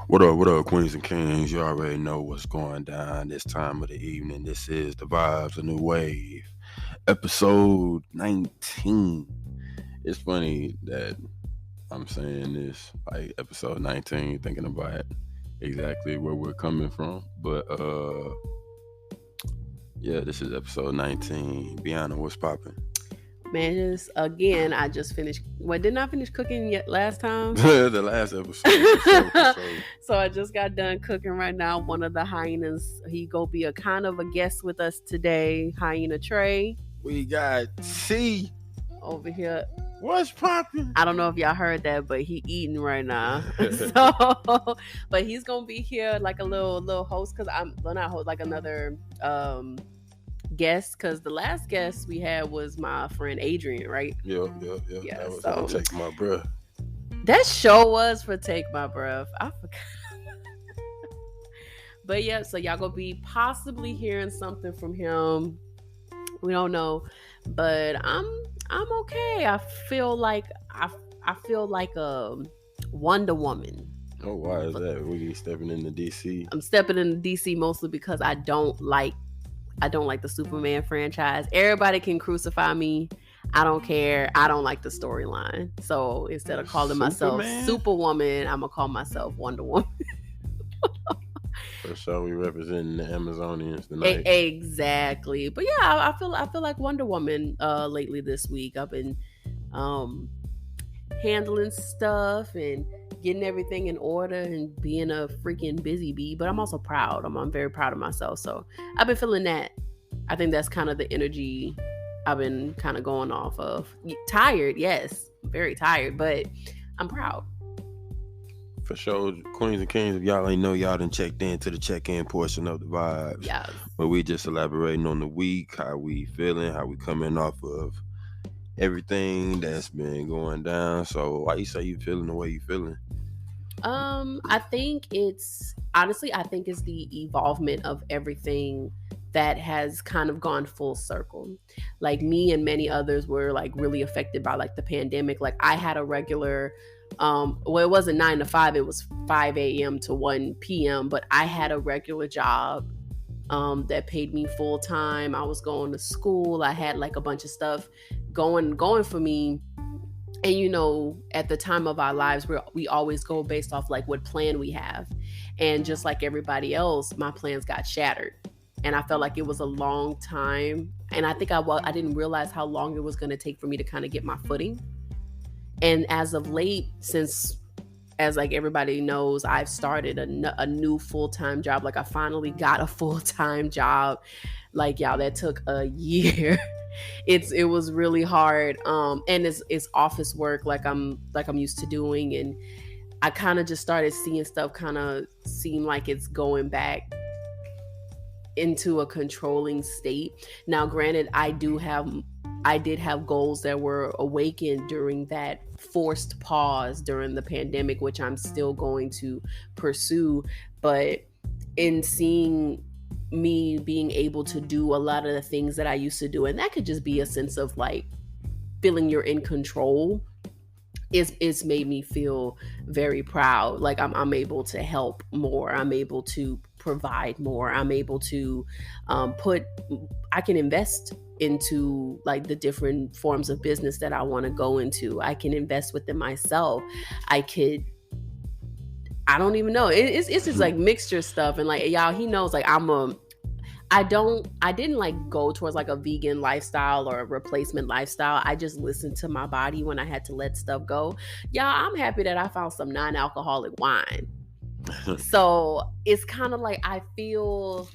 What up, Queens and Kings? You already know what's going down this time of the evening. This is The Vibes, a New Wave, episode 19. It's funny that I'm saying this, like episode 19, thinking about exactly where we're coming from. But, yeah, this is episode 19. Bianna, what's popping? Man, I just finished. Well, didn't I finish cooking yet last time? The last episode. So I just got done cooking right now. One of the hyenas, he go be a kind of a guest with us today. Hyena Trey. We got C over here. What's popping? I don't know if y'all heard that, but he eating right now. So, but he's gonna be here like a little host, because not host, like another guest, because the last guest we had was my friend Adrian, right? Yeah. That was on Take My Breath. That show was for Take My Breath. I forgot. But yeah, so y'all gonna be possibly hearing something from him. We don't know, but I'm okay. I feel like a Wonder Woman. Oh, why is that? We stepping into DC? I'm stepping into DC mostly because I don't like the Superman franchise. Everybody can crucify me. I don't care. I don't like the storyline. So instead of calling myself Superwoman, I'm going to call myself Wonder Woman. For sure, we representing the Amazonians tonight. Exactly. But yeah, I feel like Wonder Woman lately this week. I've been handling stuff and getting everything in order and being a freaking busy bee, but I'm also proud. I'm very proud of myself. So I've been feeling that. I think that's kind of the energy I've been kind of going off of. Tired, yes, very tired, but I'm proud. For sure, Queens and Kings, if y'all ain't know, y'all done checked into the check-in portion of The Vibes. Yes. Where we just elaborating on the week, how we feeling, how we coming off of everything that's been going down. So why you say you feeling the way you feeling? I think it's the evolvement of everything that has kind of gone full circle. Like me and many others were like really affected by like the pandemic. Like I had a regular, it wasn't 9 to 5, it was 5 a.m. to 1 p.m. But I had a regular job that paid me full time. I was going to school. I had like a bunch of stuff going for me. And, you know, at the time of our lives, we always go based off like what plan we have. And just like everybody else, my plans got shattered. And I felt like it was a long time. And I think I didn't realize how long it was going to take for me to kind of get my footing. And as of late, as like everybody knows, I've started a new full-time job. Like I finally got a full-time job. Like, y'all, that took a year. It was really hard. And it's office work like I'm used to doing. And I kind of just started seeing stuff kind of seem like it's going back into a controlling state. Now, granted, I did have goals that were awakened during that forced pause during the pandemic, which I'm still going to pursue. But in seeing me being able to do a lot of the things that I used to do, and that could just be a sense of like feeling you're in control, it's made me feel very proud. Like I'm able to help more. I'm able to provide more. I'm able to I can invest into like the different forms of business that I want to go into. I can invest within myself. I don't even know. It's just like mixture stuff. And like, y'all, he knows like I didn't like go towards like a vegan lifestyle or a replacement lifestyle. I just listened to my body when I had to let stuff go. Y'all, I'm happy that I found some non-alcoholic wine. So it's kind of like I feel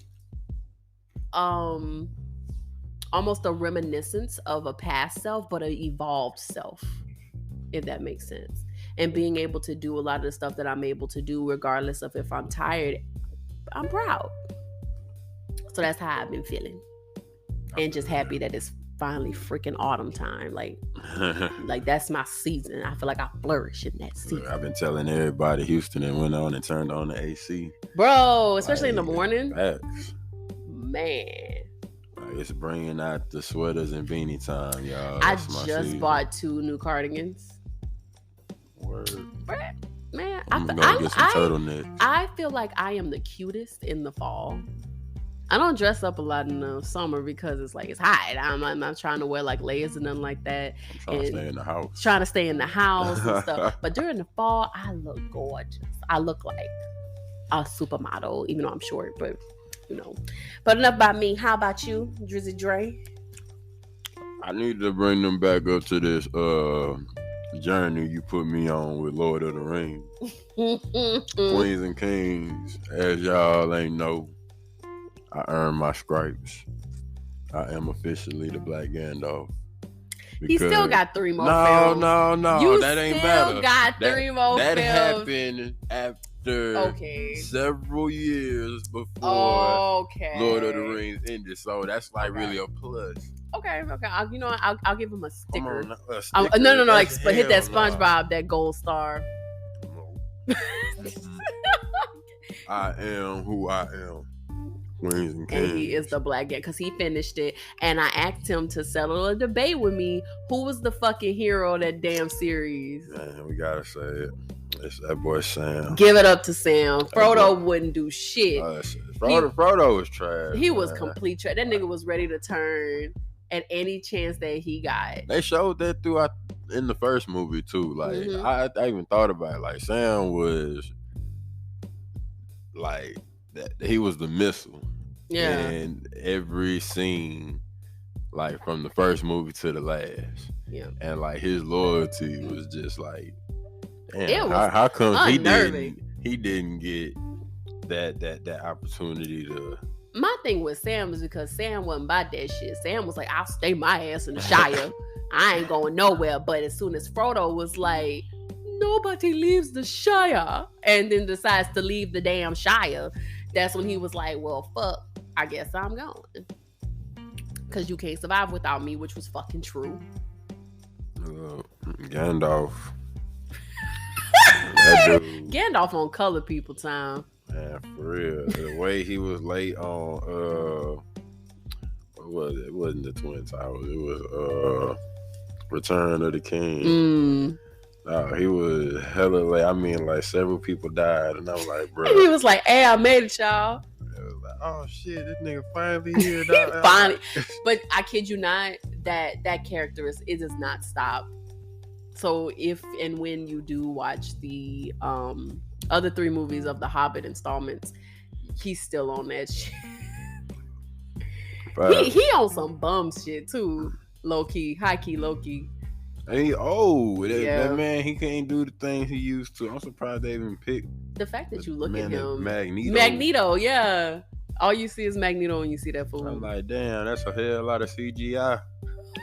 almost a reminiscence of a past self, but an evolved self, if that makes sense. And being able to do a lot of the stuff that I'm able to do, regardless of if I'm tired, I'm proud. So that's how I've been feeling. And just happy that it's finally freaking autumn time. Like that's my season. I feel like I flourish in that season. I've been telling everybody Houston and went on and turned on the AC. Bro, especially in the morning. Facts. Man. It's bringing out the sweaters and beanie time, y'all. I just bought 2 new cardigans. Word. Man, I'm gonna go get some turtlenecks. I feel like I am the cutest in the fall. I don't dress up a lot in the summer because it's like it's hot. I'm not trying to wear like layers and nothing like that. I'm trying to stay in the house. Trying to stay in the house and stuff. But during the fall, I look gorgeous. I look like a supermodel, even though I'm short. But you know. But enough about me. How about you, Drizzy Dre? I need to bring them back up to this journey you put me on with Lord of the Rings. Queens and Kings, as y'all ain't know, I earned my stripes. I am officially the Black Gandalf. He still got 3 more films. No. You that ain't still matter. got 3 more that films. happened after several years before Lord of the Rings ended. So that's like really a plus. Okay. I'll give him a sticker. Come on, a sticker? No. Like, hit that SpongeBob, that gold star. No. I am who I am. Queens and Kings. And he is the Black Gandalf because he finished it. And I asked him to settle a debate with me. Who was the fucking hero of that damn series? Man, we gotta say it. It's that boy Sam. Give it up to Sam. Frodo wouldn't do shit. Frodo was trash. He was complete trash. That nigga was ready to turn at any chance that he got. They showed that throughout in the first movie too. Like I even thought about it. Like Sam was like that. He was the missile. Yeah. In every scene, like from the first movie to the last. Yeah. And like his loyalty was just like, damn, was how come unnerving. he didn't get that opportunity to. My thing with Sam is because Sam wasn't about that shit. Sam was like, I'll stay my ass in the Shire. I ain't going nowhere. But as soon as Frodo was like, nobody leaves the Shire, and then decides to leave the damn Shire, that's when he was like, well, fuck, I guess I'm going. Because you can't survive without me, which was fucking true. Gandalf. Gandalf on color people time. Man, for real. The way he was late on what was it? It wasn't the Twin Towers. It was Return of the King. No, he was hella late. I mean, like several people died, and I was like, bro. And he was like, "Hey, I made it, y'all." It was like, oh shit, this nigga finally here. Finally, but I kid you not, that character it does not stop. So if and when you do watch the other 3 movies of the Hobbit installments, he's still on that shit. He on some bum shit too, low key, high key, low key. And he old. That man, he can't do the things he used to. I'm surprised they even picked the fact that you look at him. Magneto, yeah. All you see is Magneto when you see that fool. I'm like, damn, that's a hell lot of CGI.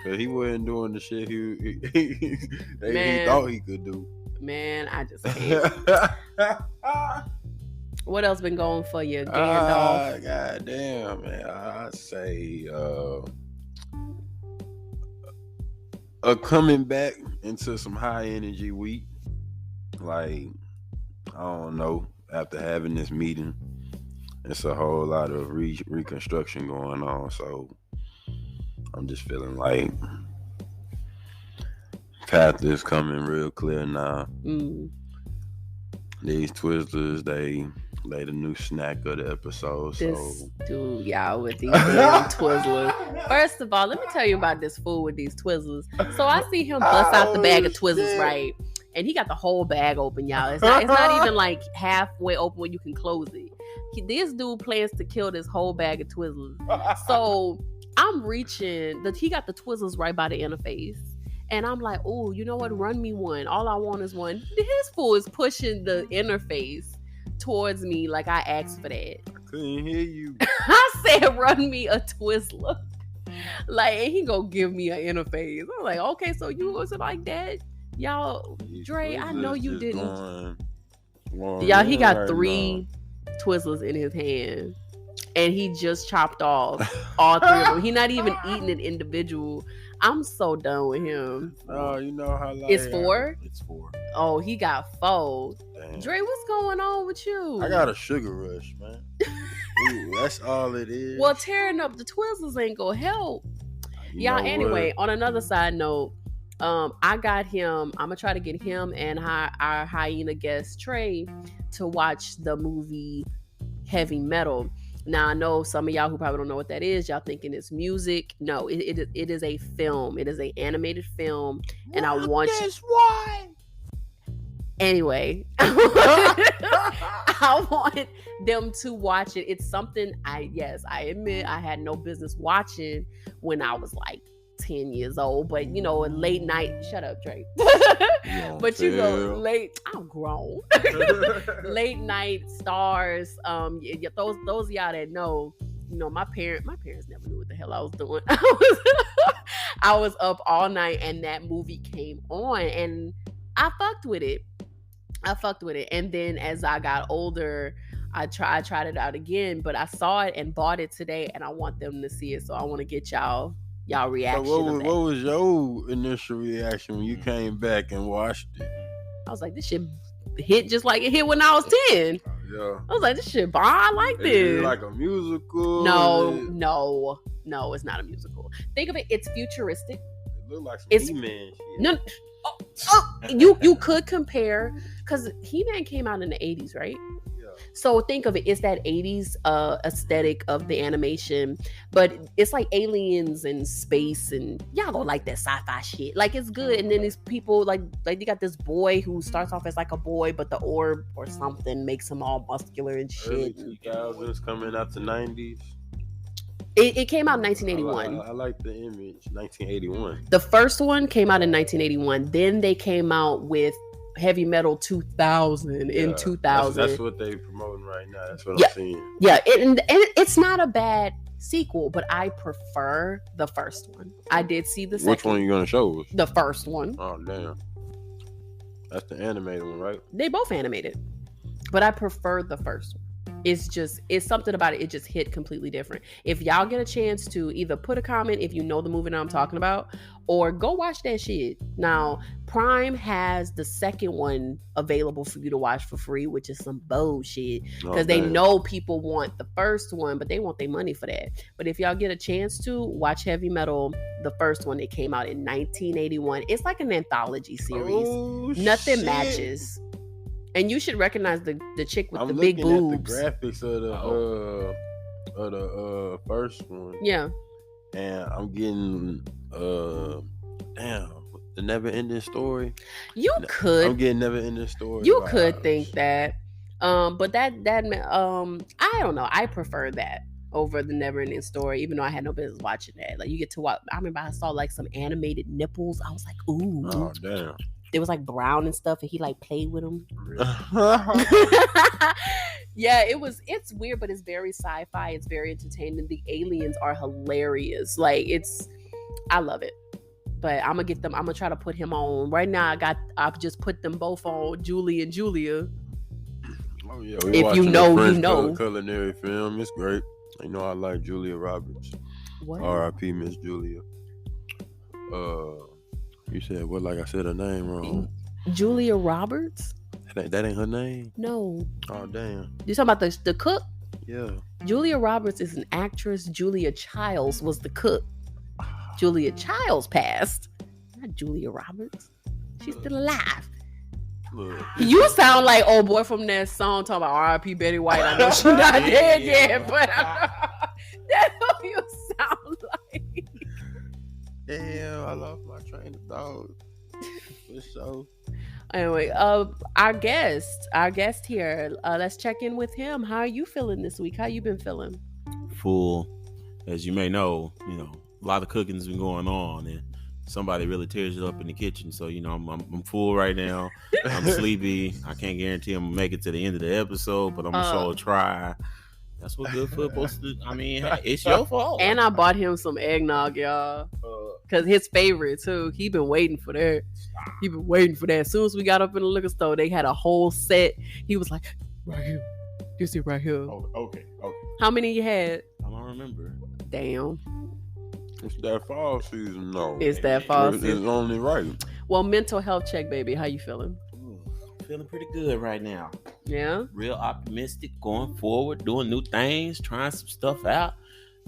Cause he wasn't doing the shit he thought he could do. Man, I just can't. What else been going for you, Gandalf? God damn, man. I'd say coming back into some high energy week. Like, I don't know, after having this meeting, it's a whole lot of reconstruction going on. So I'm just feeling like path is coming real clear now. These Twizzlers, they the new snack of the episode. This dude, y'all, with these damn Twizzlers. First of all, let me tell you about this fool with these Twizzlers. So I see him bust out the bag of Twizzlers, right? And he got the whole bag open, y'all. It's not even like halfway open where you can close it. This dude plans to kill this whole bag of Twizzlers. So I'm reaching, he got the Twizzlers right by the interface. And I'm like, oh, you know what? Run me one. All I want is one. His fool is pushing the interface towards me like I asked for that. I couldn't hear you. I said, run me a Twizzler. Like, and he gonna give me an interface. I'm like, okay, so you wasn't like that? Y'all, Dre, I know you didn't. Y'all, he got 3 Twizzlers in his hand. And he just chopped off all 3 of them. He not even eating an individual. I'm so done with him. Oh, you know how like it's 4? It's 4. Oh, he got 4. Damn. Dre, what's going on with you? I got a sugar rush, man. Ooh, that's all it is. Well, tearing up the Twizzlers ain't gonna help. Y'all, anyway, on another side note, I got him. I'm gonna try to get him and our hyena guest Trey to watch the movie Heavy Metal. Now I know some of y'all who probably don't know what that is. Y'all thinking it's music. No, it is a film. It is an animated film, and I want you. Why? Anyway, I want them to watch it. It's something I admit I had no business watching when I was like 10 years old, but you know, a late night, shut up, Drake. But you know, I'm grown. Late night stars. Those of y'all that know, you know, my parents never knew what the hell I was doing. I was up all night and that movie came on and I fucked with it. And then as I got older, I tried it out again, but I saw it and bought it today and I want them to see it. So I want to get y'all reaction. So what was your initial reaction when you came back and watched it? I was like, this shit hit just like it hit when I was 10. Yeah. I was like, this shit bomb. I like this. Is it like a musical? No, it's not a musical. Think of it, it's futuristic. It looked like some He-Man shit. No, you could compare, because He-Man came out in the 80s, right? So think of it, it's that 80s aesthetic of the animation, but it's like aliens and space, and y'all don't like that sci-fi shit. Like, it's good. And then these people, like they got this boy who starts off as like a boy, but the orb or something makes him all muscular and shit. Early 2000s coming out to 90s. It came out in 1981. I like the image. 1981. The first one came out in 1981. Then they came out with Heavy Metal 2000 in 2000. That's what they promoting right now. That's what I'm seeing. Yeah, and it's not a bad sequel, but I prefer the first one. I did see the second. Which one are you going to show us? The first one. Oh, damn. That's the animated one, right? They both animated, but I prefer the first one. It's something about it. It just hit completely different. If y'all get a chance to either put a comment if you know the movie that I'm talking about, or go watch that shit. Now, Prime has the second one available for you to watch for free, which is some bullshit, because they know people want the first one, but they want their money for that. But if y'all get a chance to watch Heavy Metal, the first one, it came out in 1981. It's like an anthology series. Nothing matches. And you should recognize the chick with the big boobs. I'm looking at the graphics of the first one. Yeah. And I'm getting the Never Ending Story. I'm getting Never Ending Story. You could think that. But that I don't know. I prefer that over the Never Ending Story, even though I had no business watching that. Like, you get to watch. I remember I saw like some animated nipples. I was like, ooh. Oh, damn. It was like brown and stuff, and he like played with them. Yeah, it's weird, but it's very sci-fi. It's very entertaining. The aliens are hilarious. Like, I love it. But I'm gonna try to put him on. Right now I've just put them both on, Julie and Julia. Oh yeah, if you know, you know. Culinary film, it's great. You know, I like Julia Roberts. What? R.I.P. Miss Julia. You said what? Like I said her name wrong. Julia Roberts? That ain't her name? No. Oh, damn. You talking about the cook? Yeah. Julia Roberts is an actress. Julia Childs was the cook. Julia Childs passed. Not Julia Roberts. She's still alive. Look. You sound like old boy from that song talking about R.I.P. Betty White. I know she's not dead yet, but that's what you sound like. Damn, I lost my train of thought. For sure. Anyway, our guest here. Let's check in with him. How are you feeling this week? How you been feeling? Full, as you may know, a lot of cooking's been going on, and somebody really tears it up in the kitchen. So I'm full right now. I'm sleepy. I can't guarantee I'm gonna make it to the end of the episode, but I'm gonna sure try. That's what good food supposed to do. I mean, it's your fault. And I bought him some eggnog, y'all. Because his favorite, too. He been waiting for that. As soon as we got up in the liquor store, they had a whole set. He was like, right here. This is right here. Oh, okay. How many you had? I don't remember. Damn. It's that fall season, though. It's that fall season. It's only right. Well, mental health check, baby. How you feeling? Feeling pretty good right now. Yeah? Real optimistic, going forward, doing new things, trying some stuff out.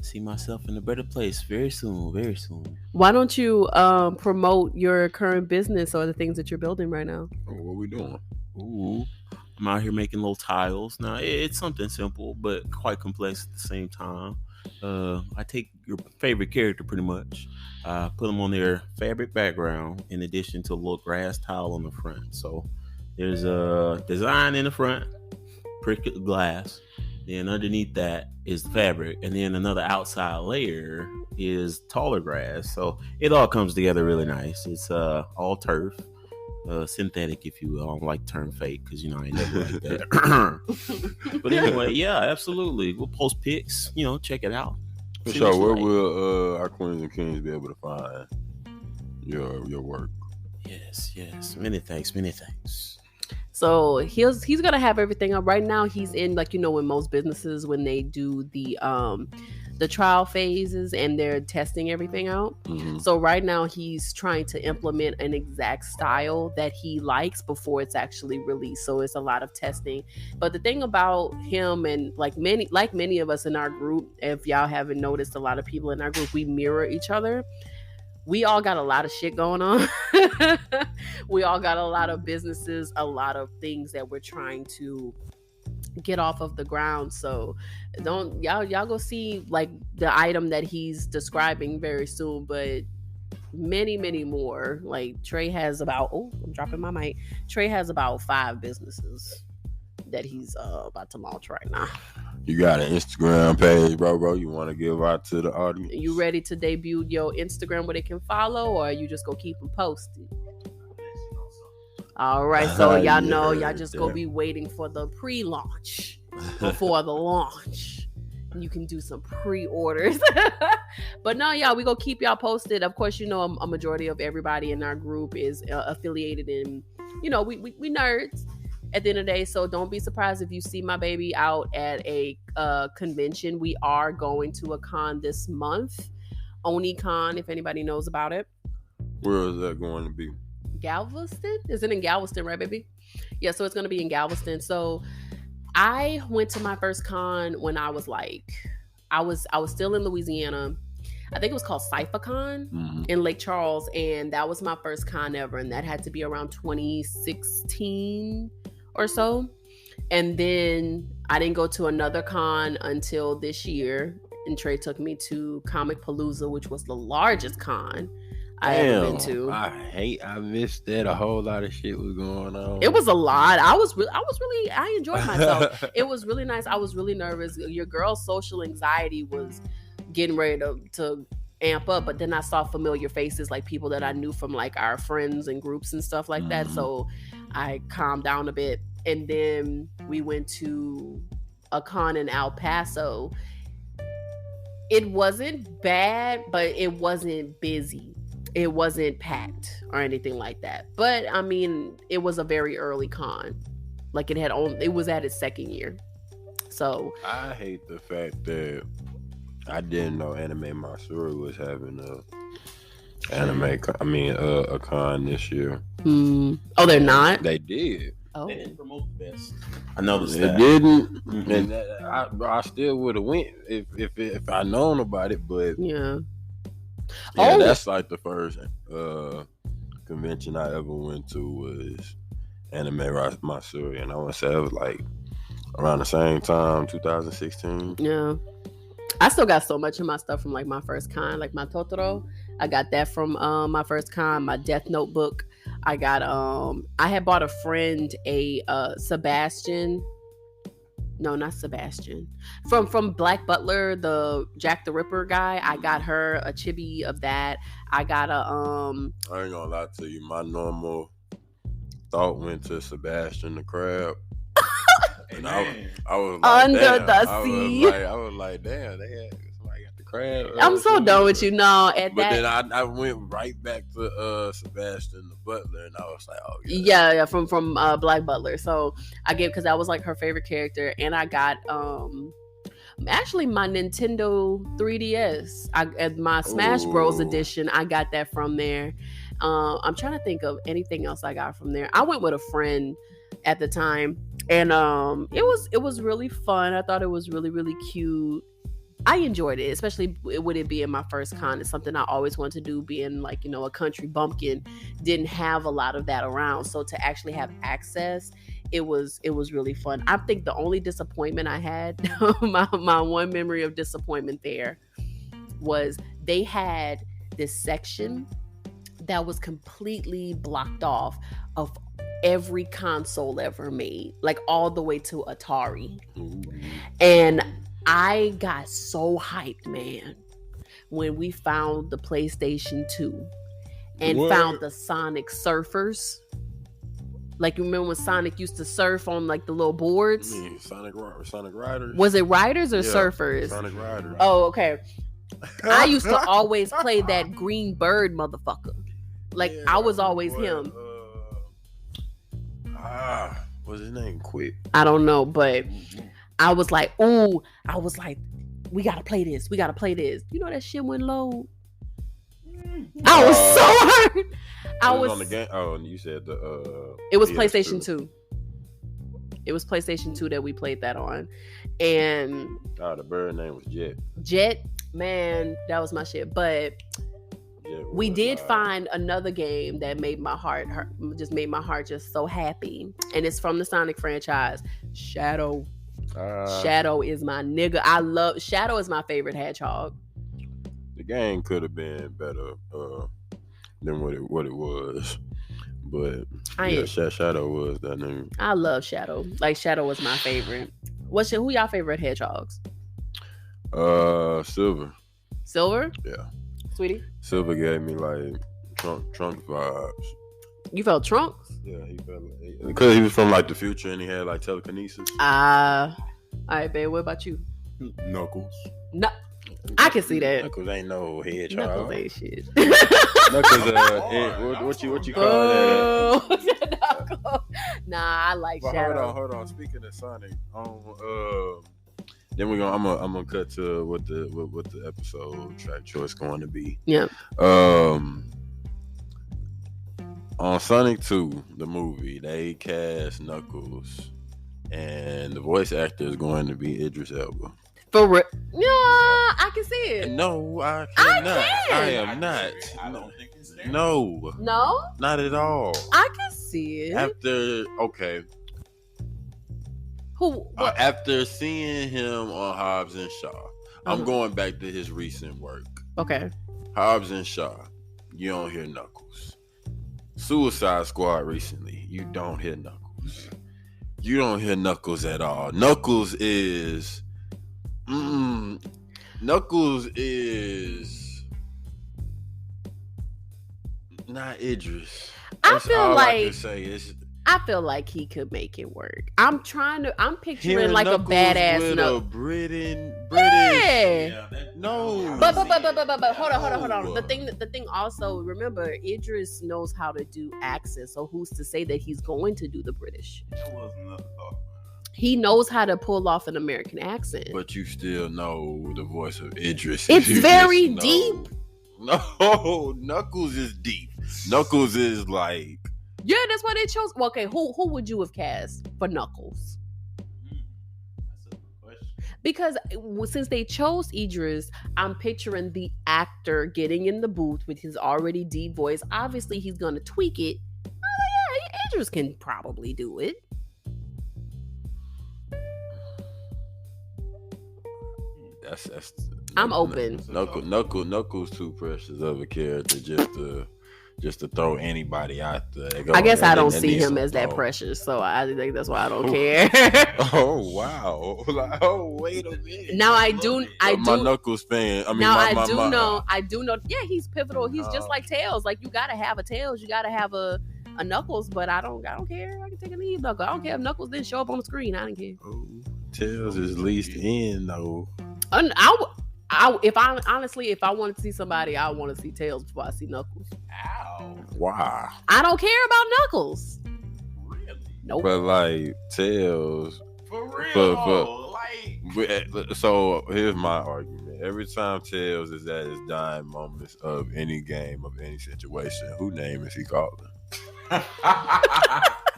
see myself in a better place very soon, very soon. Why don't you promote your current business or the things that you're building right now? What we doing? Ooh, I'm out here making little tiles. Now it's something simple but quite complex at the same time. I take your favorite character pretty much, put them on their fabric background in addition to a little grass tile on the front. So there's a design in the front, prick glass. Then underneath that is the fabric, and then another outside layer is taller grass. So it all comes together really nice. It's all turf. Synthetic, if you will. I don't like the term fake because I ain't never like that. But anyway, yeah, absolutely. We'll post pics. Check it out. For sure. Where will our queens and kings be able to find your work? Yes. Many thanks. So he's gonna have everything up right now. He's in in most businesses when they do the trial phases and they're testing everything out. Mm-hmm. So right now he's trying to implement an exact style that he likes before it's actually released. So it's a lot of testing. But the thing about him and like many of us in our group, if y'all haven't noticed, a lot of people in our group, we mirror each other. We all got a lot of shit going on. We all got a lot of businesses, a lot of things that we're trying to get off of the ground. So don't y'all go see like the item that he's describing very soon, but many more. Like Trey has about I'm dropping my mic. Trey has about 5 businesses that he's about to launch right now. You got an Instagram page, bro. You want to give out to the audience? You ready to debut your Instagram where they can follow, or you just go keep them posted? All right, so y'all know y'all just go be waiting for the pre-launch before the launch. You can do some pre-orders. But no, y'all, we go keep y'all posted. Of course, a majority of everybody in our group is affiliated in, we nerds at the end of the day. So don't be surprised if you see my baby out at a convention. We are going to a con this month, OniCon, if anybody knows about it. Where is that going to be? Galveston? Is it in Galveston, right, baby? Yeah, so it's going to be in Galveston. So I went to my first con when I was I was still in Louisiana. I think it was called CypherCon in Lake Charles, and that was my first con ever, and that had to be around 2016 or so. And then I didn't go to another con until this year, and Trey took me to Comic Palooza, which was the largest con I ever been to. I missed that. A whole lot of shit was going on. It was a lot. I enjoyed myself. It was really nice. I was really nervous. Your girl's social anxiety was getting ready to amp up, but then I saw familiar faces, like people that I knew from like our friends and groups and stuff like that. So I calmed down a bit. And then we went to a con in El Paso. It wasn't bad, but it wasn't busy. It wasn't packed or anything like that. But I mean, it was a very early con. Like it was at its second year. So I hate the fact that I didn't know Anime Masuri was having a con this year. Oh, they're not? They did. Oh. They didn't promote the best. I noticed that. They didn't. And I still would have went if I known about it, but yeah. Yeah, that's like the first convention I ever went to was Anime Masuri, and I want to say it was like around the same time, 2016. Yeah, I still got so much of my stuff from like my first con, like my Totoro. I got that from my first con. My Death Note book. I got I had bought a friend a Sebastian. No, not Sebastian. From Black Butler, the Jack the Ripper guy. I got her a chibi of that. I got a I ain't gonna lie to you. My normal thought went to Sebastian the Crab. And I was like, Under damn. the sea. I was like, damn, somebody got the crab. I'm so done with you. No, then I went right back to Sebastian the Butler, and I was like, oh yeah, from Black Butler. So I gave, because that was like her favorite character, and I got actually my Nintendo 3DS. At my Smash Bros edition, I got that from there. I'm trying to think of anything else I got from there. I went with a friend at the time, and it was really fun. I thought it was really, really cute. I enjoyed it, especially with it being my first con. It's something I always wanted to do, being like, a country bumpkin. Didn't have a lot of that around. So to actually have access, it was really fun. I think the only disappointment I had, my one memory of disappointment there was they had this section that was completely blocked off of every console ever made, like all the way to Atari. And I got so hyped, man, when we found the PlayStation 2 and found the Sonic Surfers. Like, you remember when Sonic used to surf on like the little boards? Sonic Riders. Was it Riders or Surfers? Sonic Riders. Oh, okay. I used to always play that green bird motherfucker. Like, I was always him. What's his name? Quick. I don't know, but I was like, we gotta play this. We gotta play this. You know that shit went low. I was so hurt. I was on the game. Oh, and you said it was PlayStation 2. It was PlayStation 2 that we played that on. And the bird name was Jet. Jet, man, that was my shit. But we did find another game that made my heart hurt, just made my heart just so happy. And it's from the Sonic franchise, Shadow. Shadow is my nigga. I love Shadow is my favorite hedgehog. The game could have been better than what it was, but Shadow was that name. I love Shadow. Like, Shadow was my favorite. Who y'all favorite hedgehogs? Silver. Silver? Yeah. Sweetie? Silver gave me like Trunks vibes. You felt Trunks? Yeah, he felt like, because he was from like the future and he had like telekinesis. All right, babe. What about you? Knuckles. No, I can see that. Knuckles ain't no hedgehog. Knuckles ain't shit. Knuckles, what you call that? Knuckles. Nah, I like Shadow. Hold on. Speaking of Sonic, then I'm gonna cut to what the episode track choice going to be. Yeah. On Sonic 2, the movie, they cast Knuckles, and the voice actor is going to be Idris Elba. For real? Yeah, I can see it. No, I cannot. I am not. I don't think it's there. No, not at all. I can see it. After seeing him on Hobbs and Shaw, I'm going back to his recent work. Okay. Hobbs and Shaw, you don't hear Knuckles. Suicide Squad recently, you don't hear Knuckles. You don't hear Knuckles at all. Knuckles is not Idris. I feel like he could make it work. I'm picturing like a badass with Knuckles. a British. Yeah. No. But hold on. The thing also, remember, Idris knows how to do accents. So who's to say that he's going to do the British? That was another thought. He knows how to pull off an American accent. But you still know the voice of Idris. It's very deep. No, Knuckles is deep. Knuckles is like. Yeah, that's why they chose. Well, okay, who would you have cast for Knuckles? That's a good question. Because since they chose Idris, I'm picturing the actor getting in the booth with his already deep voice. Obviously, he's going to tweak it. Oh, yeah, Idris can probably do it. I'm open. Knuckles too precious of a character just to throw anybody out there. I guess I don't see him as that precious, so I think that's why I don't care. Oh wow! Oh wait a minute. Now I do. My Knuckles fan. I do know. Yeah, he's pivotal. He's just like Tails. Like, you gotta have a Tails. You gotta have a Knuckles. But I don't care. I can take a leave Knuckles. I don't care if Knuckles didn't show up on the screen. I don't care. Oh, Tails is least in though. If I wanted to see somebody, I want to see Tails before I see Knuckles. Ow. Wow. I don't care about Knuckles. Really? Nope. But like Tails. For real. So here's my argument. Every time Tails is at his dying moments of any game, of any situation, who name is he calling?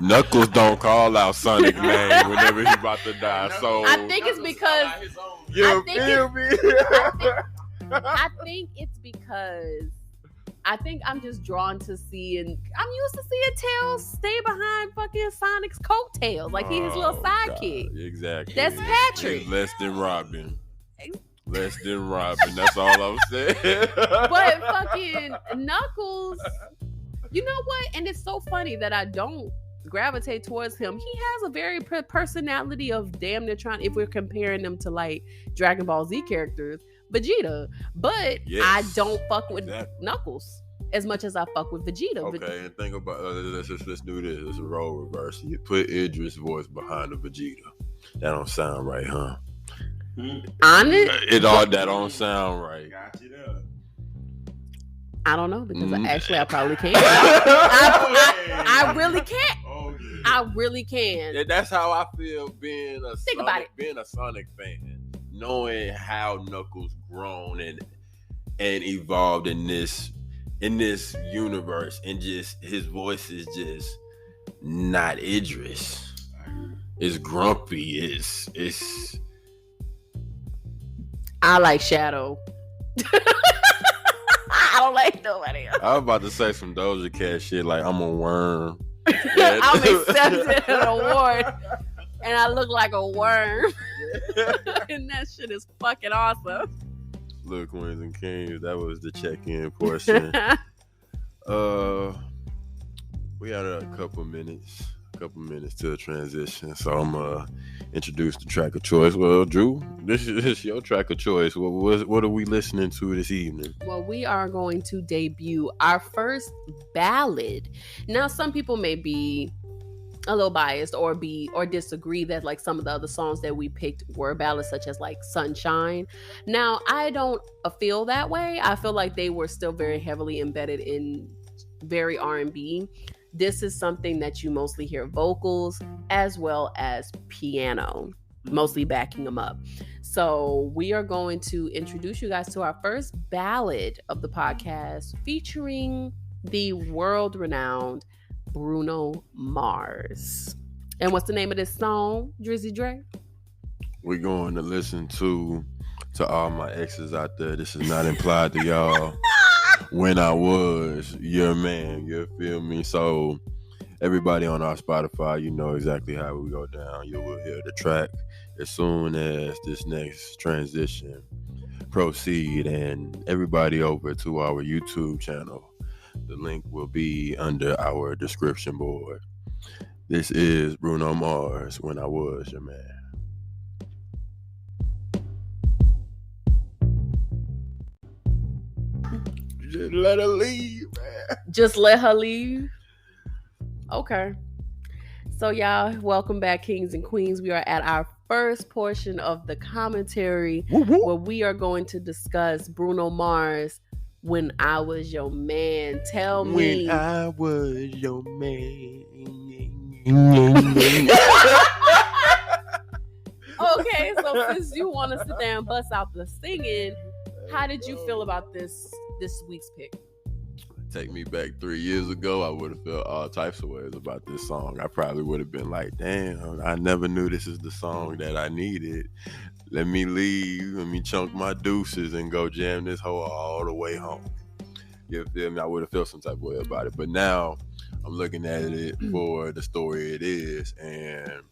Knuckles don't call out Sonic name whenever he about to die. So I think it's because I think it's because I think I'm just drawn to seeing. I'm used to seeing Tails stay behind fucking Sonic's coattails, like he's his little sidekick. God, exactly. That's Patrick. He's less than Robin. Less than Robin. That's all I'm saying. But fucking Knuckles, you know what? And it's so funny that I don't gravitate towards him. He has a very personality of damn near trying. If we're comparing them to like Dragon Ball Z characters, Vegeta, but Yes, I don't fuck with exactly. Knuckles as much as I fuck with Vegeta. Okay, and think about let's do this. It's a role reverse. You put Idris' voice behind the Vegeta. That don't sound right, huh? Honest, That don't sound right. Got you there. I don't know because I probably can't. I really can't. Oh, yeah. I really can. And that's how I feel being a Being a Sonic fan, knowing how Knuckles grown and evolved in this universe, and just his voice is just not Idris. It's grumpy. It's. I like Shadow. I don't like nobody else. I was about to say some Doja Cat shit like I'm a worm. I'm accepting an award, and I look like a worm. And that shit is fucking awesome. Look, Queens and Kings, that was the check-in portion. We had a couple minutes to a transition, so I'm gonna introduce the track of choice. Well, Drew, this is your track of choice. What are we listening to this evening? Well, we are going to debut our first ballad. Now, some people may be a little biased or disagree that like some of the other songs that we picked were ballads, such as like Sunshine. Now, I don't feel that way. I feel like they were still very heavily embedded in very R&B. This is something that you mostly hear vocals as well as piano, mostly backing them up. So we are going to introduce you guys to our first ballad of the podcast, featuring the world-renowned Bruno Mars. And what's the name of this song, Drizzy Dre? We're going to listen to all my exes out there. This is not implied to y'all. When I was your man, you feel me? So everybody on our Spotify, you know exactly how we go down. You will hear the track as soon as this next transition proceed. And everybody over to our YouTube channel, the link will be under our description board. This is Bruno Mars, When I Was Your Man. Just let her leave, man. Just let her leave. Okay. So y'all, welcome back, Kings and Queens. We are at our first portion of the commentary where we are going to discuss Bruno Mars, When I Was Your Man. Tell me. When I was your man. Okay, so since you want to sit there and bust out the singing, how did you feel about this week's pick? Take me back 3 years ago, I would have felt all types of ways about this song. I probably would have been like, damn, I never knew this is the song that I needed. Let me leave, let me chunk my deuces and go jam this hoe all the way home. You feel me? I would have felt some type of way about it. But now I'm looking at it for the story it is, and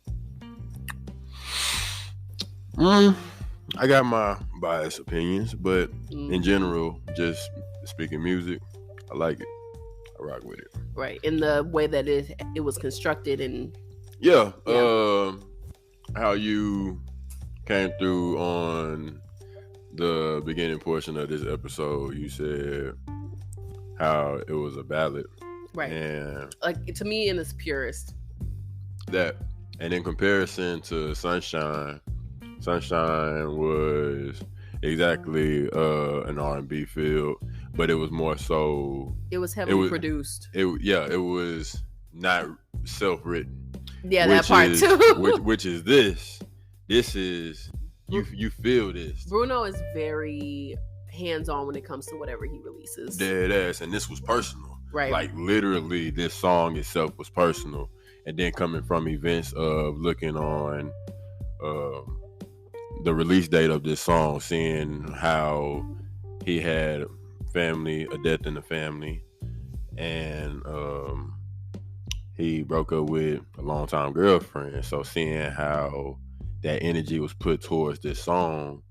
I got my biased opinions, but in general, just speaking music, I like it. I rock with it. Right, in the way that it was constructed and how you came through on the beginning portion of this episode. You said how it was a ballad, right? And like, to me, in its purest, that, and in comparison to Sunshine was exactly an R&B field, but it was more so. It was heavily produced. It was not self-written. Yeah, that part too. which is this. This is you feel this. Bruno is very hands-on when it comes to whatever he releases. Dead ass, and this was personal. Right. Like literally, this song itself was personal, and then coming from events of looking on the release date of this song, seeing how he had a death in the family, and he broke up with a longtime girlfriend. So seeing how that energy was put towards this song,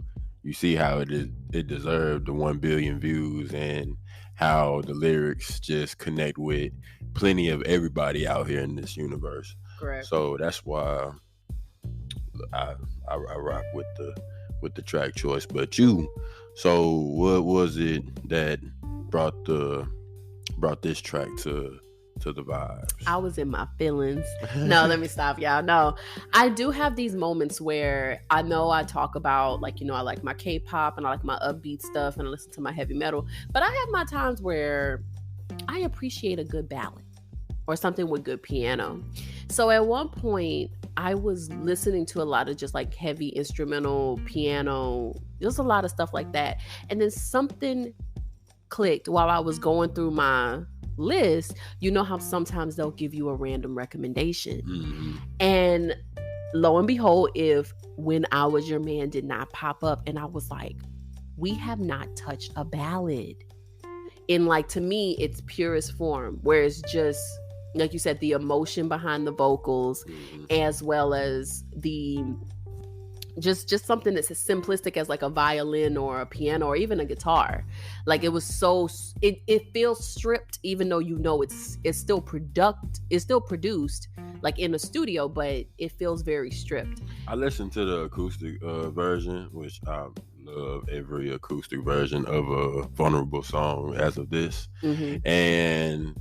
you see how it deserved the 1 billion views, and how the lyrics just connect with plenty of everybody out here in this universe. Correct. So that's why I rock with the track choice. But so what was it that brought this track to the vibes? I was in my feelings. No, let me stop, y'all. No, I do have these moments where I know I talk about, like, I like my K-pop and I like my upbeat stuff and I listen to my heavy metal, but I have my times where I appreciate a good ballad or something with good piano. So at one point, I was listening to a lot of just like heavy instrumental piano, just a lot of stuff like that. And then something clicked while I was going through my list. You know how sometimes they'll give you a random recommendation. Mm-hmm. And lo and behold, if When I Was Your Man did not pop up, and I was like, we have not touched a ballad in, like, to me, its purest form, where it's just, like you said, the emotion behind the vocals, Mm-hmm. as well as the just something that's as simplistic as like a violin or a piano or even a guitar. Like, it was so it feels stripped, even though it's still produced like in a studio, but it feels very stripped. I listened to the acoustic version, which I love every acoustic version of a vulnerable song as of this. Mm-hmm. And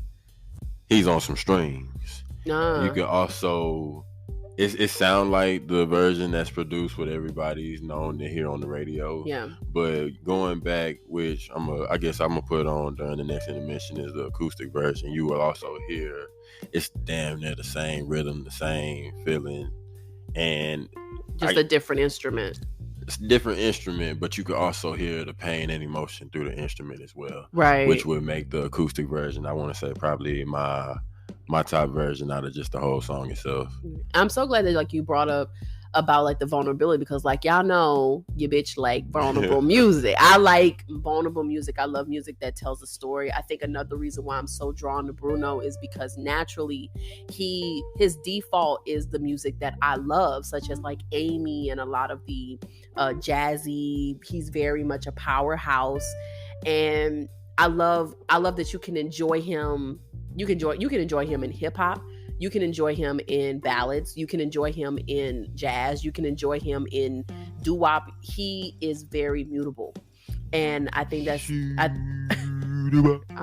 he's on some strings. You can also it sound like the version that's produced what everybody's known to hear on the radio. Yeah. But going back, which I guess I'm gonna put on during the next intermission, is the acoustic version. You will also hear it's damn near the same rhythm, the same feeling, and just a different instrument. It's a different instrument, but you can also hear the pain and emotion through the instrument as well. Right. Which would make the acoustic version, I want to say, probably my top version out of just the whole song itself. I'm so glad that, like, you brought up about like the vulnerability, because, like, y'all know your bitch like vulnerable music. I like vulnerable music. I love music that tells a story. I think another reason why I'm so drawn to Bruno is because naturally his default is the music that I love, such as like Amy and a lot of the jazzy. He's very much a powerhouse, and I love that you can enjoy him. You can enjoy him in hip hop. You can enjoy him in ballads. You can enjoy him in jazz. You can enjoy him in doo-wop. He is very mutable, and I think I'm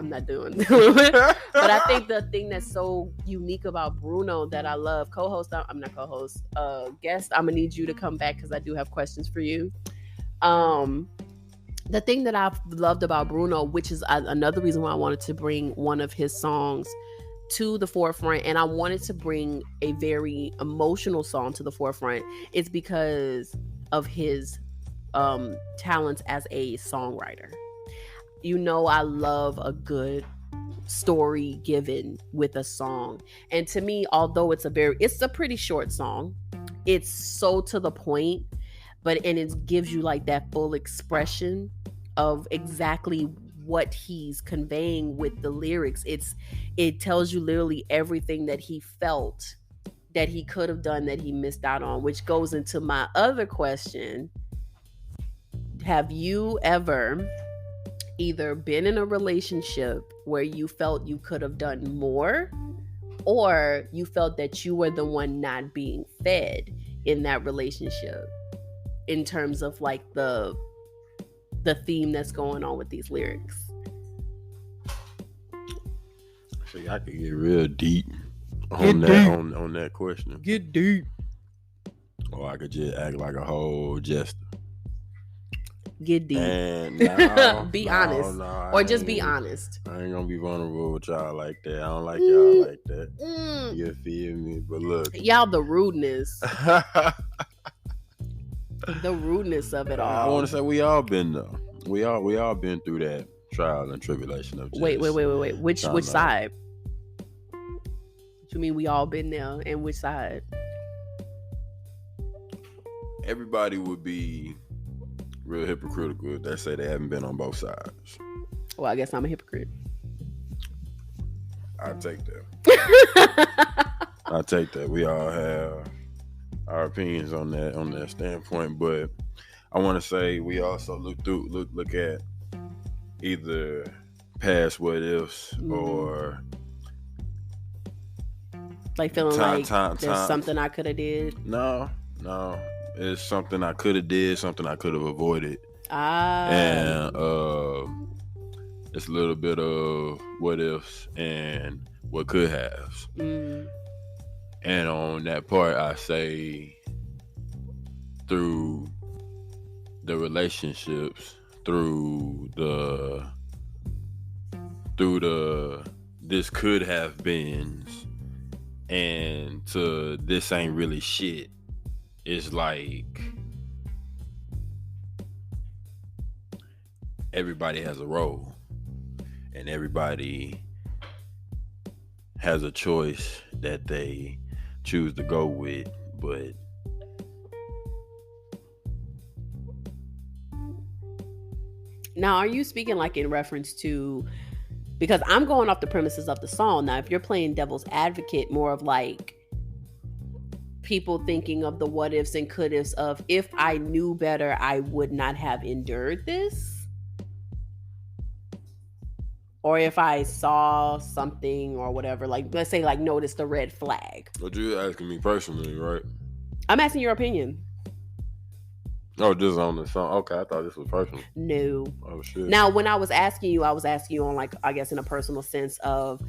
not doing it. But I think the thing that's so unique about Bruno that I love, guest, I'm gonna need you to come back because I do have questions for you. The thing that I've loved about Bruno, which is another reason why I wanted to bring one of his songs to the forefront, and I wanted to bring a very emotional song to the forefront, it's because of his talents as a songwriter. I love a good story given with a song, and to me, although it's a pretty short song, it's so to the point, and it gives you like that full expression of exactly what he's conveying with the lyrics. It tells you literally everything that he felt that he could have done that he missed out on, which goes into my other question. Have you ever either been in a relationship where you felt you could have done more, or you felt that you were the one not being fed in that relationship in terms of like the theme that's going on with these lyrics? See, I could get real deep on that question. Get deep. Or I could just act like a whole jester. Get deep. And be honest. Or just be honest. I ain't gonna be vulnerable with y'all like that. I don't like y'all like that. You feel me? But look. Y'all, the rudeness. The rudeness of it all. I want to say we all been though. We all been through that trial and tribulation of just Wait. Which side? What you mean we all been there? And which side? Everybody would be real hypocritical if they say they haven't been on both sides. Well, I guess I'm a hypocrite. I take that. I take that. We all have our opinions on that standpoint, but I want to say we also look at either past what ifs or like feeling there's something I could have did. No, it's something I could have did, something I could have avoided. And it's a little bit of what ifs and what could have. And on that part, I say through the relationships, through the this could have been, and to this ain't really shit. It's like everybody has a role and everybody has a choice that they choose to go with, but now are you speaking like in reference to, because I'm going off the premises of the song. Now if you're playing devil's advocate, more of like people thinking of the what ifs and could ifs of, if I knew better, I would not have endured this. Or if I saw something or whatever, like let's say like noticed a red flag. But you're asking me personally, right? I'm asking your opinion. Oh, just on the song. Okay, I thought this was personal. No. Oh shit. Now when I was asking you on like, I guess in a personal sense of,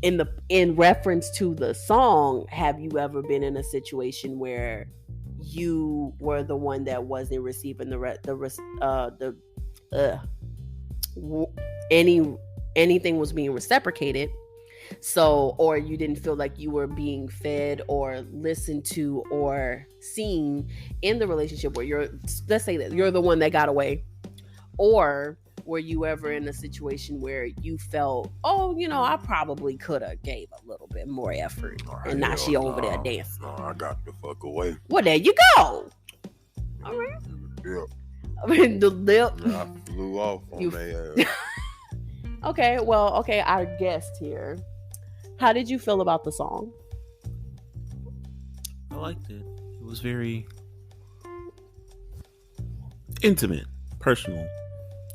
in reference to the song, have you ever been in a situation where you were the one that wasn't receiving anything was being reciprocated, so, or you didn't feel like you were being fed or listened to or seen in the relationship where let's say that you're the one that got away? Or were you ever in a situation where you felt, oh, I probably could have gave a little bit more effort, and now she over there dancing? No, I got the fuck away. Well, there you go. All right. Yep. I mean, the lip. I flew off on their ass. Okay, well, our guest here. How did you feel about the song? I liked it. It was very intimate, personal.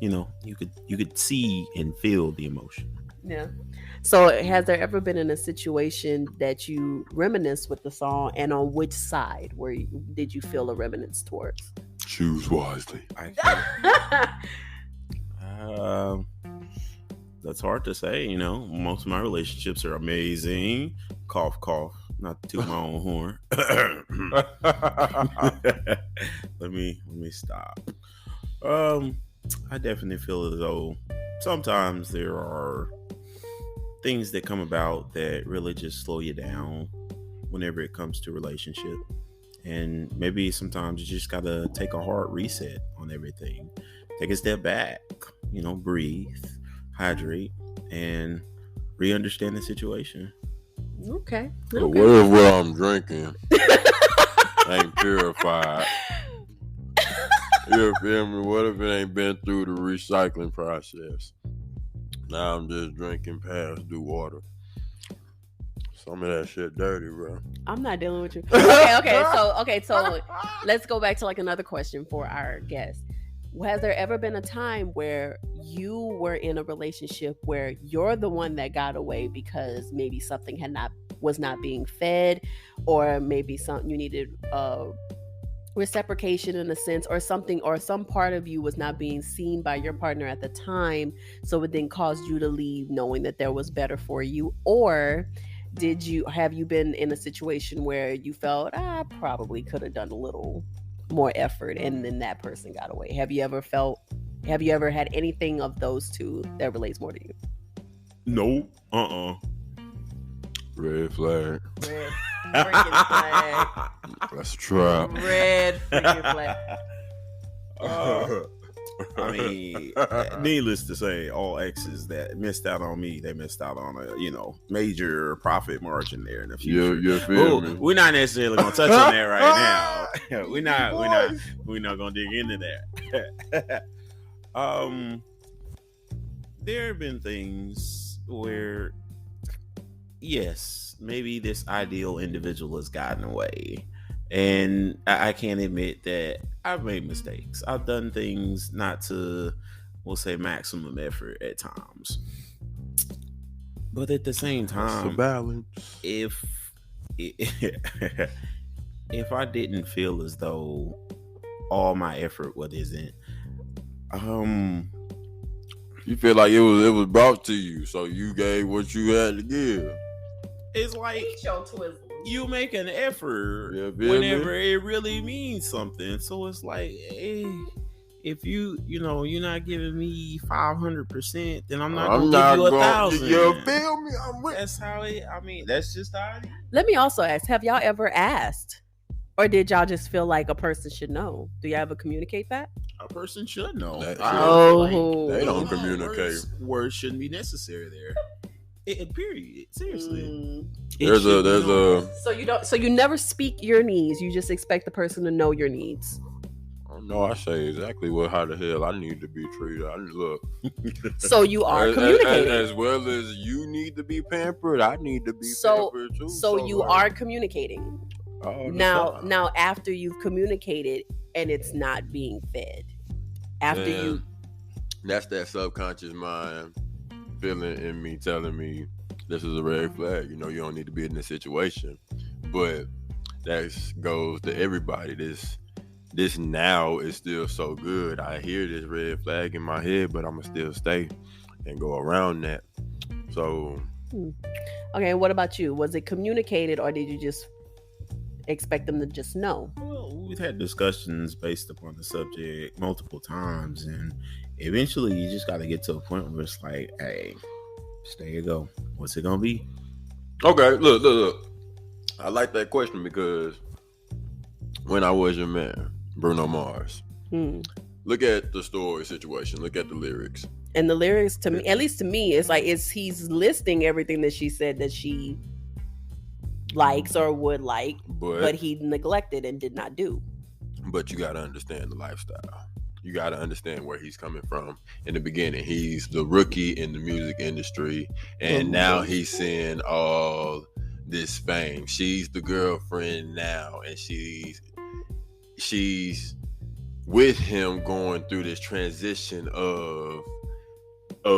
You could see and feel the emotion. Yeah. So has there ever been in a situation that you reminisce with the song, and on which side did you feel a reminiscence towards? Choose wisely. That's hard to say. Most of my relationships are amazing. Cough, cough. Not to toot my own horn. Let me stop. I definitely feel as though sometimes there are things that come about that really just slow you down whenever it comes to relationship. And maybe sometimes you just gotta take a hard reset on everything. Take a step back, breathe, hydrate, and re-understand the situation. Okay. But what if what I'm drinking ain't purified? You feel me? What if it ain't been through the recycling process? Now I'm just drinking past due water. Some of that shit dirty, bro. I'm not dealing with you. Okay, so let's go back to like another question for our guest. Has there ever been a time where you were in a relationship where you're the one that got away because maybe something was not being fed, or maybe something you needed reciprocation in a sense, or something, or some part of you was not being seen by your partner at the time, so it then caused you to leave knowing that there was better for you? Or have you been in a situation where you felt, I probably could have done a little more effort, and then that person got away? Have you ever had anything of those two that relates more to you? No. Red flag. Red freaking flag. That's a trap. Red freaking flag. I mean, needless to say, all exes that missed out on me, they missed out on a major profit margin there in the future. You feel me? We're not necessarily gonna touch on that right now. we're not gonna dig into that. There have been things where, yes, maybe this ideal individual has gotten away. And I can't admit that I've made mistakes. I've done things not to, we'll say, maximum effort at times. But at the same time, balance. If I didn't feel as though all my effort isn't, you feel like it was brought to you, so you gave what you had to give. It's like you make an effort whenever it really means something. So it's like, hey, if you're not giving me 500%, then I'm not gonna give you 1,000. You feel me? That's how it. I mean, that's just how it is. Let me also ask: have y'all ever asked, or did y'all just feel like a person should know? Do y'all ever communicate that? A person should know. They don't communicate. Words shouldn't be necessary there. Period. Seriously. There's a. So you never speak your needs. You just expect the person to know your needs. No, I say exactly how the hell I need to be treated. Look. So you are communicating. As well as you need to be pampered, I need to be pampered too. So you are communicating. Now, after you've communicated and it's not being fed, that's that subconscious mind feeling in me telling me this is a red flag. You don't need to be in this situation. But that goes to everybody. This now is still so good. I hear this red flag in my head, but I'ma still stay and go around that. So okay, what about you? Was it communicated, or did you just expect them to just know? Well, we've had discussions based upon the subject multiple times, and eventually you just got to get to a point where it's like, hey, just there you go. What's it gonna be? Okay, look. I like that question because when I was your man, Bruno Mars, look at the story situation, look at the lyrics. And the lyrics, to me, at least to me, it's like he's listing everything that she said that she likes or would like, but he neglected and did not do. But you got to understand the lifestyle. You got to understand where he's coming from. In the beginning, he's the rookie in the music industry, and now he's seeing all this fame. She's the girlfriend now, and she's with him going through this transition of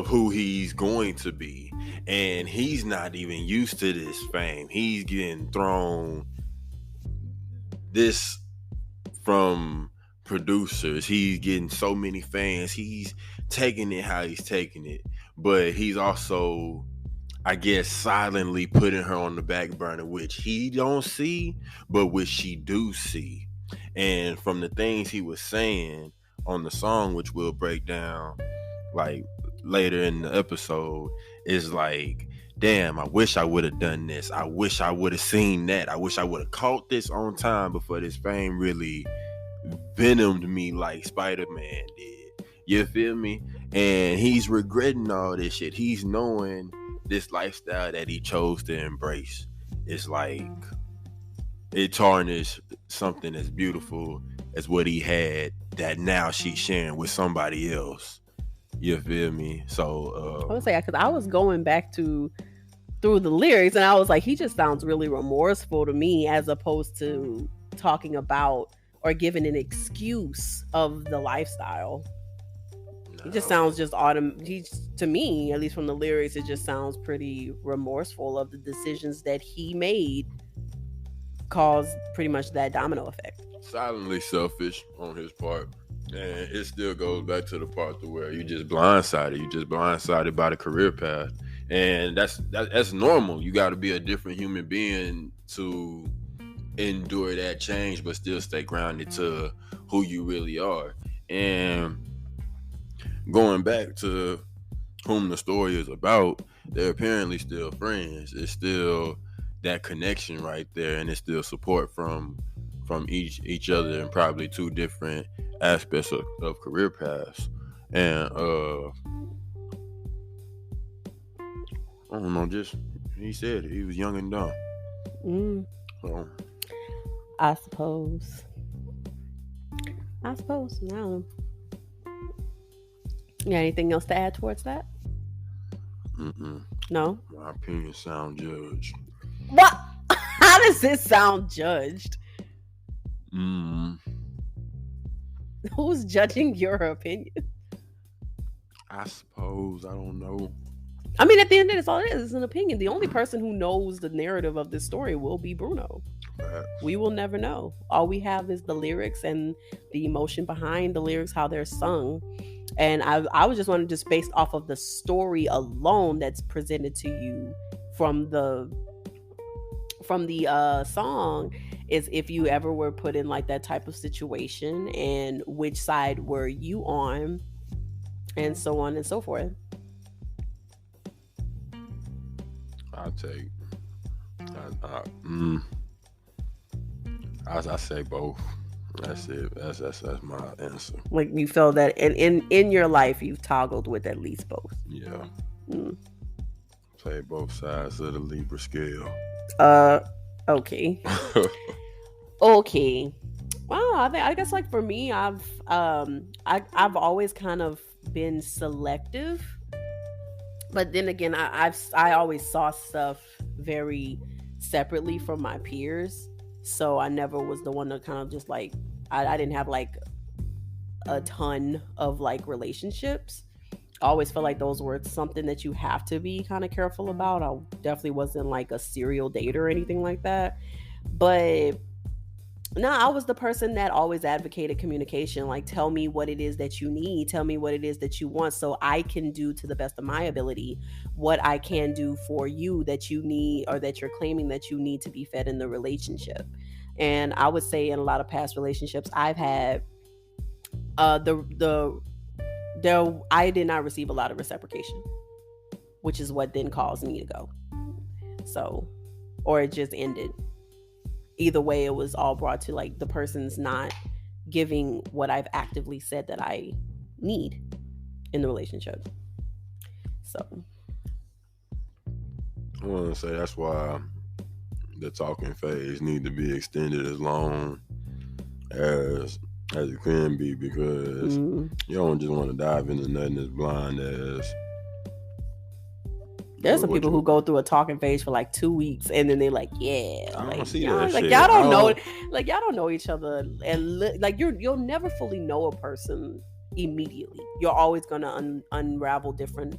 who he's going to be, and he's not even used to this fame. He's getting thrown this from producers. He's getting so many fans. He's taking it how he's taking it, but he's also, I guess, silently putting her on the back burner, which he don't see, but which she do see. And from the things he was saying on the song, which we'll break down like later in the episode, is like, damn, I wish I would have done this. I wish I would have seen that. I wish I would have caught this on time before this fame really venomed me like Spider-Man did. You feel me? And he's regretting all this shit. He's knowing this lifestyle that he chose to embrace. It's like it tarnished something as beautiful as what he had that now she's sharing with somebody else. You feel me? So I would say, because I was going back through the lyrics, and I was like, he just sounds really remorseful to me, as opposed to talking about or giving an excuse of the lifestyle. No. He just sounds just to me, at least from the lyrics, it just sounds pretty remorseful of the decisions that he made caused pretty much that domino effect. Silently selfish on his part. And it still goes back to the part where you just blindsided. You just blindsided by the career path. And that's normal. You got to be a different human being to endure that change, but still stay grounded to who you really are. And going back to whom the story is about, they're apparently still friends. It's still that connection right there, and it's still support from each other in probably two different aspects of career paths. And I don't know, just he said he was young and dumb. So I suppose. I don't know. You got anything else to add towards that? No? My opinion sound judged. What? How does it sound judged? Who's judging your opinion? I suppose. I don't know. I mean, at the end of it, all it is an opinion. The only person who knows the narrative of this story will be Bruno. Perhaps. We will never know. All we have is the lyrics and the emotion behind the lyrics, how they're sung. And I was just wondering, just based off of the story alone that's presented to you from the song, is if you ever were put in like that type of situation, and which side were you on, and so on and so forth. I'll take. I say both. That's it. That's my answer. Like, you feel that in your life you've toggled with at least both. Yeah. Play both sides of the Libra scale. Okay. Okay. Well, I guess like for me, I've always kind of been selective, but then again, I always saw stuff very separately from my peers, so I never was the one to kind of just like I didn't have like a ton of like relationships. I always felt like those were something that you have to be kind of careful about. I definitely wasn't like a serial dater or anything like that, but no, I was the person that always advocated communication. Like, tell me what it is that you need. Tell me what it is that you want, so I can do to the best of my ability what I can do for you that you need, or that you're claiming that you need to be fed in the relationship. And I would say in a lot of past relationships I've had, I did not receive a lot of reciprocation, which is what then caused me to go. So, or it just ended. Either way, it was all brought to like the person's not giving what I've actively said that I need in the relationship. So I want to say that's why the talking phase need to be extended as long as it can be, because you don't just want to dive into nothing as blind as. There's some people who go through a talking phase for like 2 weeks, and then they're like, "Yeah, I like, don't see y'all, that like shit. y'all don't know, like y'all don't know each other, and like you'll never fully know a person immediately. You're always gonna unravel different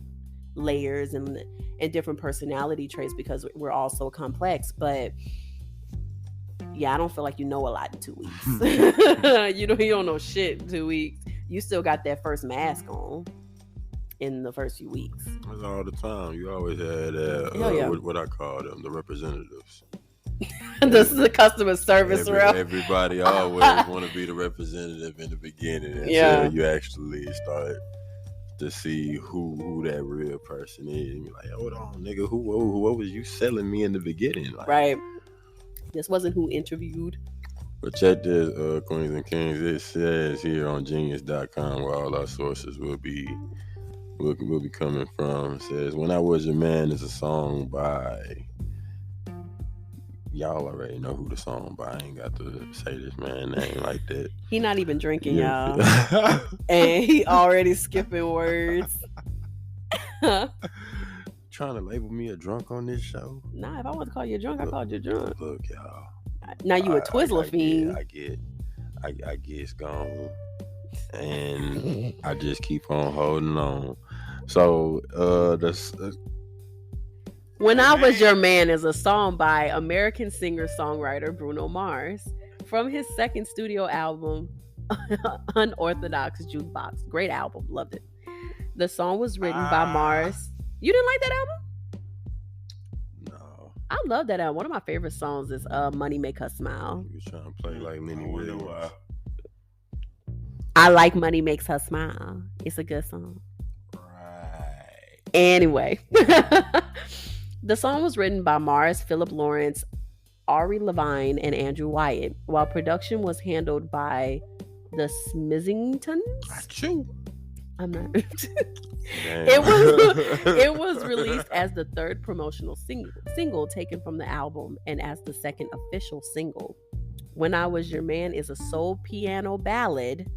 layers and different personality traits, because we're all so complex. But yeah, I don't feel like you know a lot in 2 weeks. you don't know shit in 2 weeks. You still got that first mask on in the first few weeks. That's all the time. You always had what I call them, the representatives. This is the customer service rep. Everybody always want to be the representative in the beginning until you actually start to see who that real person is. And you're like, hold on, nigga, what was you selling me in the beginning? Like, right. This wasn't who interviewed. But check this, Queens and Kings. It says here on Genius.com, where all our sources will be coming from. It says, "When I Was Your Man" is a song by, y'all already know who the song by. I ain't got to say this man name like that. He not even drinking, y'all. And he already skipping words. Trying to label me a drunk on this show? Nah, if I want to call you a drunk, I called you drunk. Look, y'all. Now you a Twizzler fiend. I get it's gone. And I just keep on holding on. So, When I Was Your Man is a song by American singer-songwriter Bruno Mars from his second studio album, Unorthodox Jukebox. Great album. Loved it. The song was written by Mars. You didn't like that album? No. I love that album. One of my favorite songs is Money Make Her Smile. You trying to play like Lenny Williams. I like Money Makes Her Smile. It's a good song. Right. Anyway. The song was written by Mars, Philip Lawrence, Ari Levine, and Andrew Wyatt, while production was handled by the Smithingtons. Achoo. I'm not. Damn. It was released as the third promotional single taken from the album and as the second official single. When I Was Your Man is a soul piano ballad,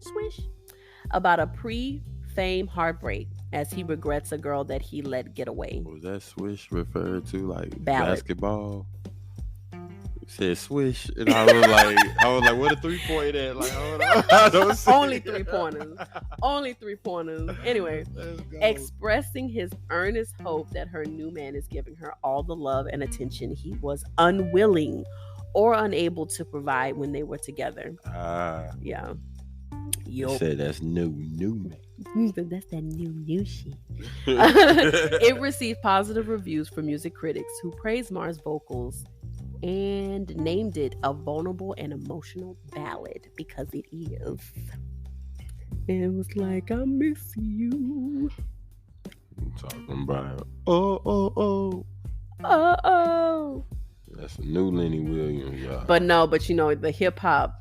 swish, about a pre-fame heartbreak as he regrets a girl that he let get away. Was that swish referred to like Ballad. basketball? It said swish, and I was like, what a 3-point at? Like, hold on, I don't see Only it. 3 pointers. Only 3 pointers. Anyway, Let's go. expressing his earnest hope that her new man is giving her all the love and attention he was unwilling or unable to provide when they were together. Yeah. You said that's new man. That's that new shit. It received positive reviews from music critics who praised Mars' vocals and named it a vulnerable and emotional ballad because it is. It was like, I miss you. I'm talking about oh. That's a new Lenny Williams, y'all. But you know the hip hop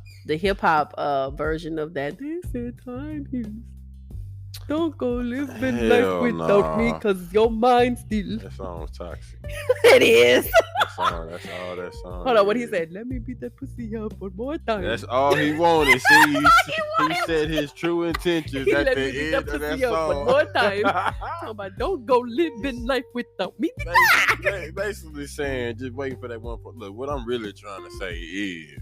version of that. They said time is. Don't go living life without me, cause your mind still. That song's toxic. It is. That's all that song. Hold on, what he said? Let me beat that pussy up one more time. That's all he wanted. See, he said his true intentions at Let the me beat end that of that pussy up song. one more time. Talking about don't go living life without me. Basically saying, just waiting for that one. Look, what I'm really trying to say is,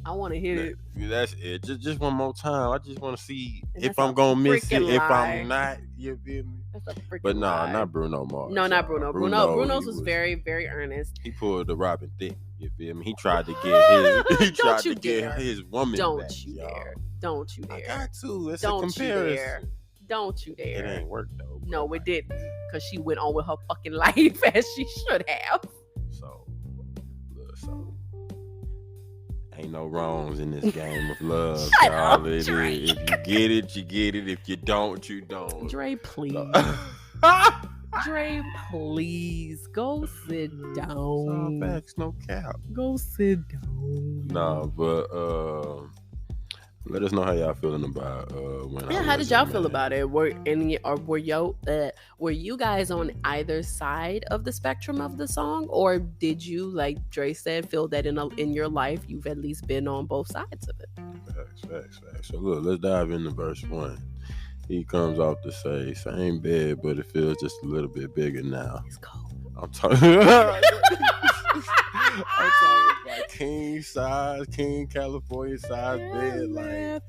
I want to hit it. That's it. Just one more time. I just want to see And if that's I'm gonna miss it. freaking If lie. I'm not, you feel me? That's a freaking But lie. not Bruno Mars. No, not Bruno. Bruno's he was very, very earnest. He pulled the Robin Thicke. You feel me? He tried to get his. He Don't tried you to get dare. his woman Don't back, you y'all. dare. Don't you I dare. got to. It's Don't a you comparison. dare. Don't you It dare. ain't worked though. Bro. No, it didn't. Because she went on with her fucking life as she should have. So, ain't no wrongs in this game of love. Shut y'all. up, It is. Dre. If you get it, you get it. If you don't, you don't. Dre, please. Dre, please. Go sit All down. facts, no cap. Go sit down. Nah, but let us know how y'all feeling about when. Yeah, how did y'all feel about it? Were you guys on either side of the spectrum of the song, or did you, like Dre said, feel that in your life you've at least been on both sides of it? Facts. So look, let's dive into verse 1. He comes off to say, "Same bed, but it feels just a little bit bigger now." It's cold. I'm talking about king size, king California size bed. Like,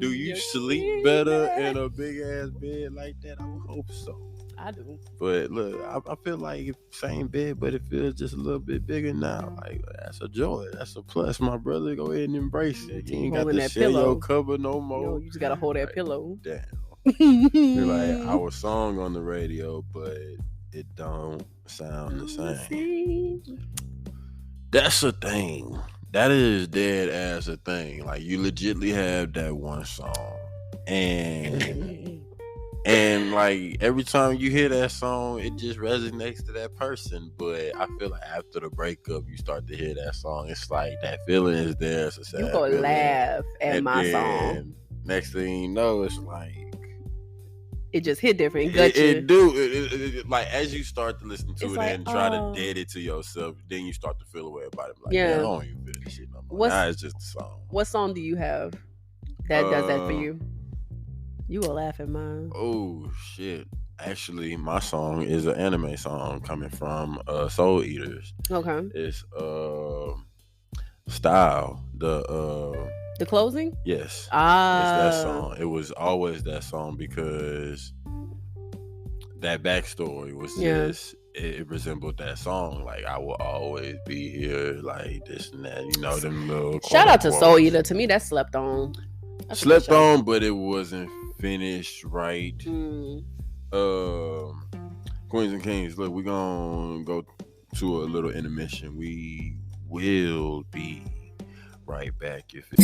do you sleep better in a big ass bed like that? I would hope so. I do. But look, I feel like same bed, but it feels just a little bit bigger now. Like, that's a joy. That's a plus, my brother. Go ahead and embrace it. You ain't got Holding to that share pillow. your cover no more. No, you just gotta hold that Like, pillow. Damn. You're like our song on the radio, but it don't sound the same. That's a thing. That is dead as a thing. Like, you legitly have that one song, and like every time you hear that song, it just resonates to that person. But I feel like after the breakup, you start to hear that song. It's like that feeling is there. It's a sad You gonna feeling. laugh at And my then song. Next thing you know, it's like It just hit different. Gut you. it do. It, like, as you start to listen to It's it like, and try to oh. dead it to yourself, then you start to feel away about it. Like, Yeah. yeah, I don't even feel this shit no more. Now it's just a song. What song do you have that does that for you? You will laugh at mine. Oh shit! Actually, my song is an anime song coming from Soul Eaters. Okay. It's Style. The closing? Yes. It's Ah. that song. It was always that song because that backstory was just it resembled that song. Like, I will always be here, like this and that. You know, them little Shout out to quote, Soul unquote. Eater. To me, that's slept on. That's a Slept good show. on, but it wasn't finished right. Queens and Kings, look, we're gonna go to a little intermission. We will be right back if it